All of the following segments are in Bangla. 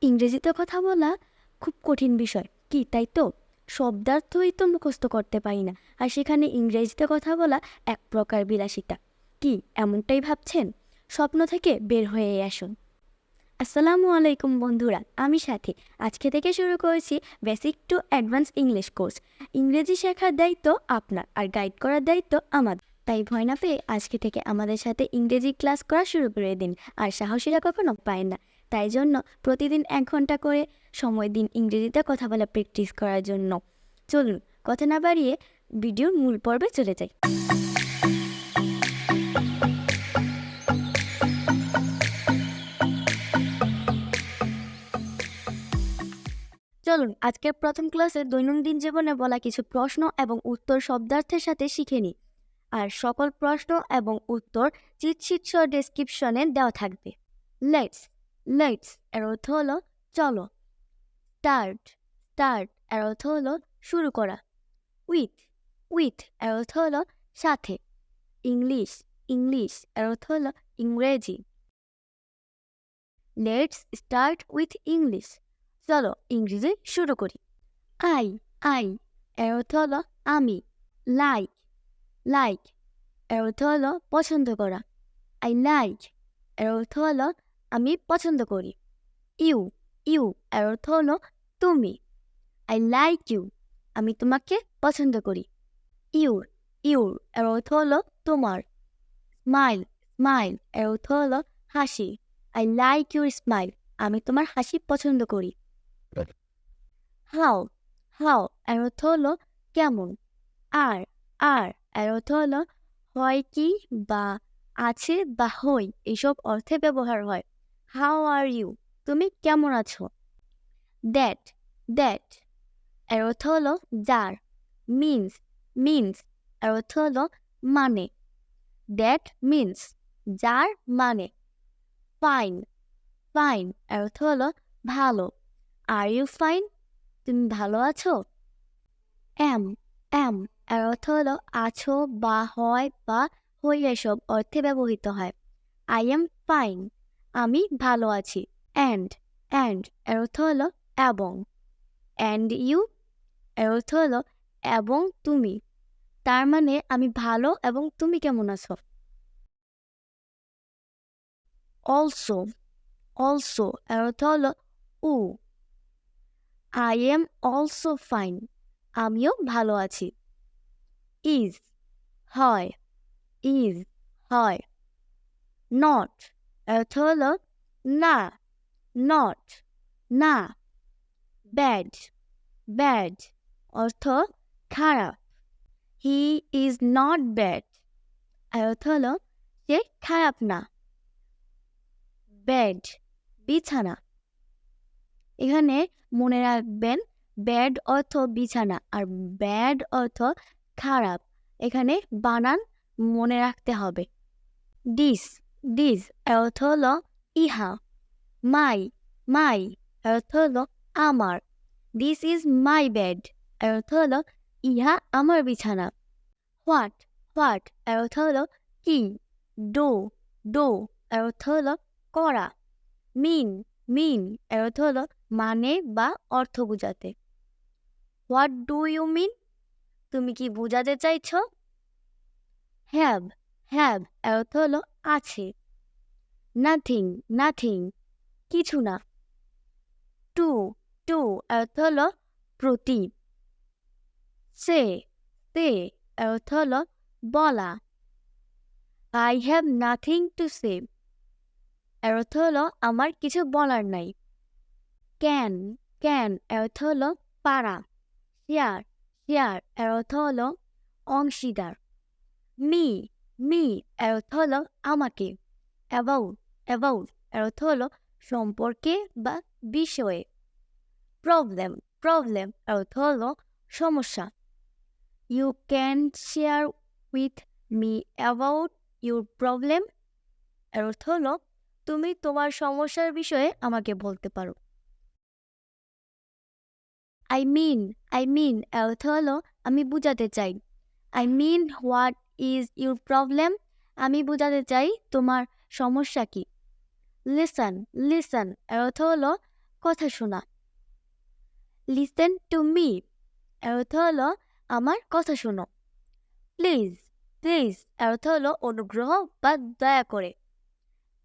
ইংরেজিতে কথা বলা খুব কঠিন বিষয়, কি তাই তো? শব্দার্থই তো মুখস্থ করতে পারি না, আর সেখানে ইংরেজিতে কথা বলা এক প্রকার বিলাসিতা। কি এমনটাই ভাবছেন? স্বপ্ন থেকে বের হয়ে আসুন। আসসালামু আলাইকুম বন্ধুরা, আমি সাথী। আজকে থেকে শুরু করেছি basic to advance English course. ইংরেজি শেখার দায়িত্ব আপনার, আর গাইড করার দায়িত্ব আমাদের। তাই ভয় না পেয়ে আজকে থেকে আমাদের সাথে ইংরেজি ক্লাস করা শুরু করে দিন। আর সাহসীরা কখনো পায় না, তাই জন্য প্রতিদিন 1 ঘন্টা করে সময় দিন ইংরেজিতে কথা বলা প্র্যাকটিস করার জন্য। চলুন কথা না বাড়িয়ে ভিডিওর মূল পর্বে চলে যাই। চলুন আজকের প্রথম ক্লাসে দৈনন্দিন জীবনে বলা কিছু প্রশ্ন এবং উত্তর শব্দার্থের সাথে শিখে নিই। আর সকল প্রশ্ন এবং উত্তর চিটশিট সহ ডেসক্রিপশনে দেওয়া থাকবে। লেটস লেটস এর অর্থ হলো চলো। স্টার্ট স্টার্ট এর অর্থ হলো শুরু করা। উইথ উইথ এর অর্থ হলো সাথে। ইংলিশ ইংলিশ এর অর্থ হলো ইংরেজি। Let's start with English. চলো ইংরেজি শুরু করি। আই আই এর অর্থ হলো আমি। লাইক লাইক এর অর্থ হলো পছন্দ করা। আই লাইক এর অর্থ হলো আমি পছন্দ করি। ইউ ইউ এর অর্থ হলো তুমি। আই লাইক ইউ আমি তোমাকে পছন্দ করি। ইউর ইউর এর অর্থ হলো তোমার। স্মাইল স্মাইল এর অর্থ হলো হাসি। আই লাইক ইউর স্মাইল আমি তোমার হাসি পছন্দ করি। হাউ হাউ এর অর্থ হলো কেমন। আর আর এর অর্থ হলো হয় কি বা আছে বা হই, এইসব অর্থে ব্যবহার হয়। হাউ আর ইউ তুমি কেমন আছো। দ্যাট দ্যাট এর অর্থ হলো যার। মিনস মিনস এর অর্থ হলো মানে। দ্যাট মিনস যার মানে। ফাইন ফাইন এর অর্থ হলো ভালো। আর ইউ ফাইন তুমি ভালো আছো। এম এম এর অর্থ হলো আছো বা হয় বা হই, এসব অর্থে ব্যবহৃত হয়। আই এম ফাইন আমি ভালো আছি। অ্যান্ড অ্যান্ড এর অর্থ হলো এবং। অ্যান্ড ইউ এর অর্থ হলো এবং তুমি। তার মানে আমি ভালো এবং তুমি কেমন আছো। অলসো অলসো এর অর্থ হলো ও। আই এম অলসো ফাইন আমিও ভালো আছি। ইজ হয় ইজ হয়। নট অর্থ হলো না নট না। ব্যাড ব্যাড অর্থ খারাপ। হি ইজ নট ব্যাড অর্থ হলো সে খারাপ না। বেড বিছানা। এখানে মনে রাখবেন ব্যাড অর্থ বিছানা আর ব্যাড অর্থ খারাপ, এখানে বানান মনে রাখতে হবে। ডিস ডিস অর্থ হলো ইহা। মাই মাই অর্থ হলো আমার। দিস ইজ মাই বেড অর্থ হলো ইহা আমার বিছানা। হোয়াট হোয়াট অর্থ হলো কি। ডো ডো অর্থ হলো করা। মিন মিন অর্থ হলো মানে বা অর্থ বোঝাতে। হোয়াট ডু ইউ মিন তুমি কি বোঝাতে চাইছ। হ্যাভ হ্যাভ অর্থ হলো আছে। নাথিং নাথিং কিছু না। টু টু অর্থ হলো প্রতি। সে সে অর্থ হলো বলা। I have nothing to say অর্থ হলো আমার কিছু বলার নাই। ক্যান ক্যান অর্থ হলো পারা। শেয়ার শেয়ার অর্থ হলো অংশীদার। মি মি অর্থ হলো আমাকে। অ্যাবাউট অ্যাবাউট অর্থ হলো সম্পর্কে বা বিষয়ে। প্রবলেম প্রবলেম অর্থ হলো সমস্যা। You can share with me about your problem অর্থ হলো তুমি তোমার সমস্যার বিষয়ে আমাকে বলতে পারো। আই মিন অর্থ হলো আমি বুঝাতে চাই। I mean what is your problem আমি বুঝাতে চাই তোমার সমস্যা কি। লিসন লিসন অর্থ হলো কথা শোনা। লিসেন টু মি এর অর্থ হলো আমার কথা শোনো। প্লিজ প্লিজ এর অর্থ হলো অনুগ্রহ বা দয়া করে।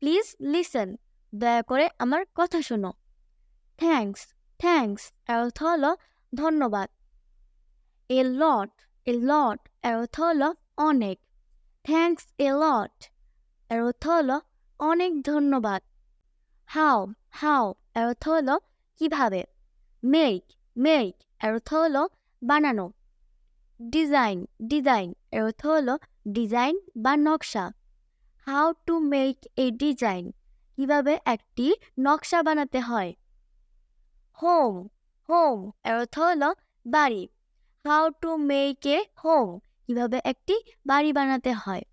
প্লিজ লিসেন দয়া করে আমার কথা শোনো। থ্যাঙ্কস থ্যাঙ্কস এর অর্থ হলো ধন্যবাদ। এ লট এর অর্থ হলো অনেক। থ্যাঙ্কস এ লট এর অর্থ হলো অনেক ধন্যবাদ। হাউ হাউ এর অর্থ হলো কিভাবে। মেক মেক এর অর্থ হলো বানানো। ডিজাইন ডিজাইন এর অর্থ হলো ডিজাইন বা নকশা। How to make a design কিভাবে একটি নকশা বানাতে হয়। হোম হোম এর অর্থ হলো বাড়ি। How to make a home কিভাবে একটি বাড়ি বানাতে হয়।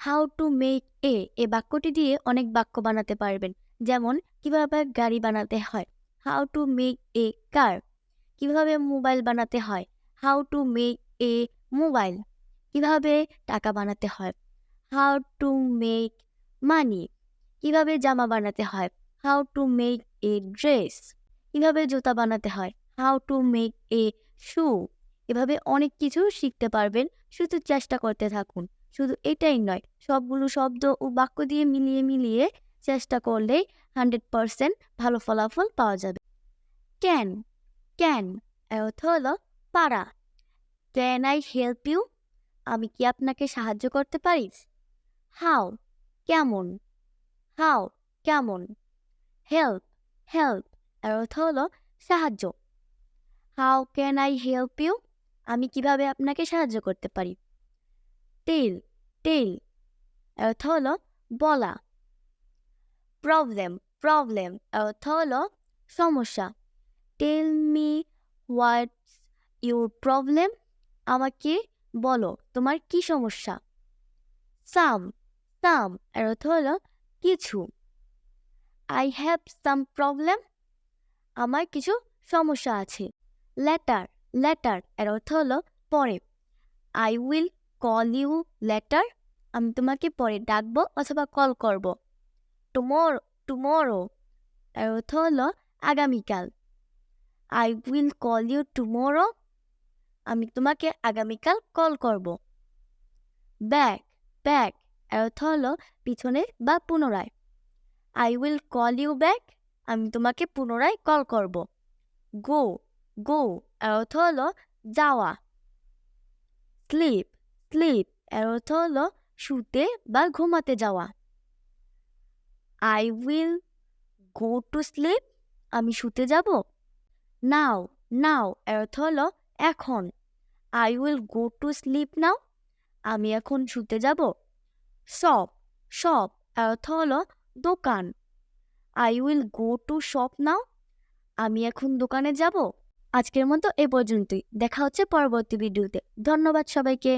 হাউ টু মেক এ বাক্যটি দিয়ে অনেক বাক্য বানাতে পারবেন, যেমন কিভাবে গাড়ি বানাতে হয়। হাউ টু মেক এ কার কিভাবে মোবাইল বানাতে হয়। How to make a mobile কিভাবে টাকা বানাতে হয়। হাউ টু মেক মানি কিভাবে জামা বানাতে হয়। How to make a dress কিভাবে জুতা বানাতে হয়। হাউ টু মেক এ শু এভাবে অনেক কিছু শিখতে পারবেন, শুধু চেষ্টা করতে থাকুন। শুধু এটাই নয়, সবগুলো শব্দ ও বাক্য দিয়ে মিলিয়ে মিলিয়ে চেষ্টা করলেই 100% ভালো ফলাফল পাওয়া যাবে। ক্যান ক্যান এর অর্থ হলো পারা। ক্যান আই হেল্প ইউ আমি কি আপনাকে সাহায্য করতে পারি। হাউ কেমন। হাউ কেমন। হেল্প হেল্প এর অর্থ হলো সাহায্য। How can I help you আমি কিভাবে আপনাকে সাহায্য করতে পারি। টেল টেল এর অর্থ হলো বলা। প্রবলেম প্রবলেম এর অর্থ হলো সমস্যা। Tell me what's your problem আমাকে বলো তোমার কি সমস্যা। সাম সাম এর অর্থ হলো কিছু। আই হ্যাভ সাম প্রবলেম আমার কিছু সমস্যা আছে। লেটার লেটার এর অর্থ হলো পরে। I will call you later আমি তোমাকে পরে ডাকবো অথবা কল করব। টুমোরো টুমোরো এর অর্থ হলো আগামীকাল। I will call you tomorrow আমি তোমাকে আগামীকাল কল করব। ব্যাক ব্যাক এর অর্থ হলো পিছনে বা পুনরায়। I will call you back আমি তোমাকে পুনরায় কল করব। গো গো এর অর্থ হলো যাওয়া। স্লিপ স্লিপ এর অর্থ হলো শুতে বা ঘুমাতে যাওয়া। I will go to sleep আমি শুতে যাব। নাও নাও এর অর্থ হলো এখন। I will go to sleep now আমি এখন শুতে যাব। শপ শপ এর অর্থ হলো দোকান। I will go to shop নাও আমি এখন দোকানে যাব। আজকের মতো এ পর্যন্তই, দেখা হচ্ছে পরবর্তী ভিডিওতে। ধন্যবাদ সবাইকে।